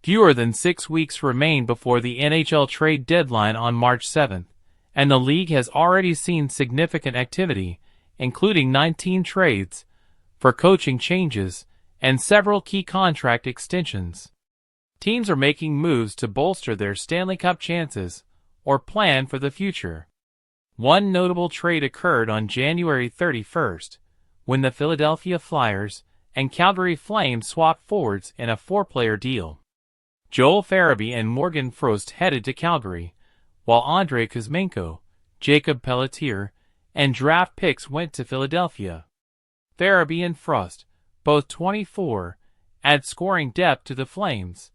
Fewer than 6 weeks remain before the NHL trade deadline on March 7th, and the league has already seen significant activity, including 19 trades, for coaching changes, and several key contract extensions. Teams are making moves to bolster their Stanley Cup chances or plan for the future. One notable trade occurred on January 31st, when the Philadelphia Flyers and Calgary Flames swapped forwards in a 4-player deal. Joel Farabee and Morgan Frost headed to Calgary, while Andrei Kuzmenko, Jacob Pelletier, and draft picks went to Philadelphia. Farabee and Frost, both 24, add scoring depth to the Flames,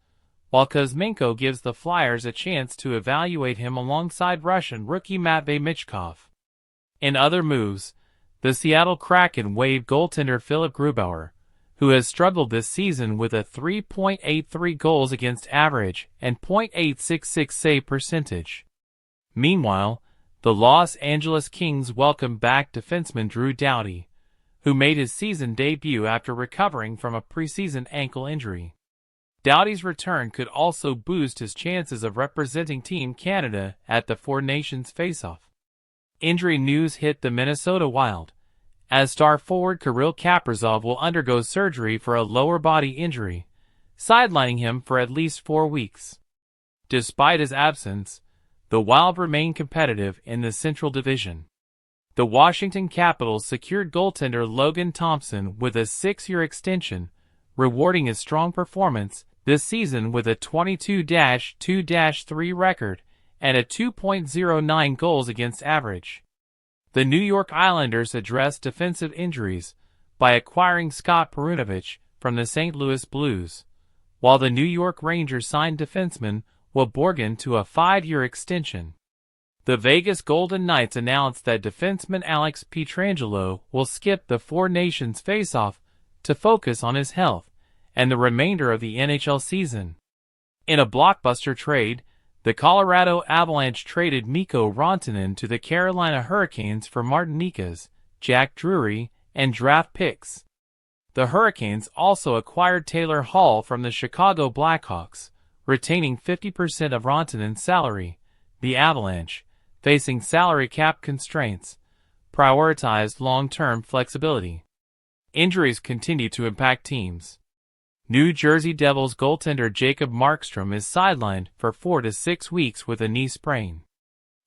while Kuzmenko gives the Flyers a chance to evaluate him alongside Russian rookie Matvei Michkov. In other moves, the Seattle Kraken waived goaltender Philip Grubauer, who has struggled this season with a 3.83 goals against average and .866 save percentage. Meanwhile, the Los Angeles Kings welcome back defenseman Drew Doughty, who made his season debut after recovering from a preseason ankle injury. Doughty's return could also boost his chances of representing Team Canada at the Four Nations Face-Off. Injury news hit the Minnesota Wild, as star forward Kirill Kaprizov will undergo surgery for a lower body injury, sidelining him for at least 4 weeks. Despite his absence, the Wild remain competitive in the Central Division. The Washington Capitals secured goaltender Logan Thompson with a 6-year extension, rewarding his strong performance this season with a 22-2-3 record and a 2.09 goals against average. The New York Islanders addressed defensive injuries by acquiring Scott Perunovich from the St. Louis Blues, while the New York Rangers signed defenseman Will Borgen to a 5-year extension. The Vegas Golden Knights announced that defenseman Alex Pietrangelo will skip the Four Nations Face-Off to focus on his health and the remainder of the NHL season. In a blockbuster trade, the Colorado Avalanche traded Mikko Rantanen to the Carolina Hurricanes for Martiniquez, Jack Drury, and draft picks. The Hurricanes also acquired Taylor Hall from the Chicago Blackhawks, retaining 50% of Rantanen's salary. The Avalanche, facing salary cap constraints, prioritized long-term flexibility. Injuries continue to impact teams. New Jersey Devils goaltender Jacob Markstrom is sidelined for 4 to 6 weeks with a knee sprain.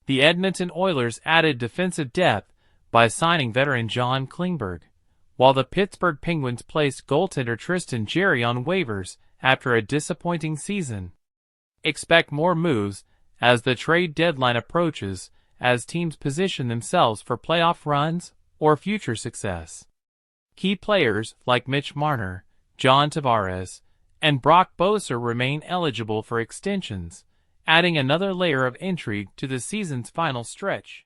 The Edmonton Oilers added defensive depth by signing veteran John Klingberg, while the Pittsburgh Penguins placed goaltender Tristan Jarry on waivers after a disappointing season. Expect more moves as the trade deadline approaches, as teams position themselves for playoff runs or future success. Key players like Mitch Marner, John Tavares, and Brock Boeser remain eligible for extensions, adding another layer of intrigue to the season's final stretch.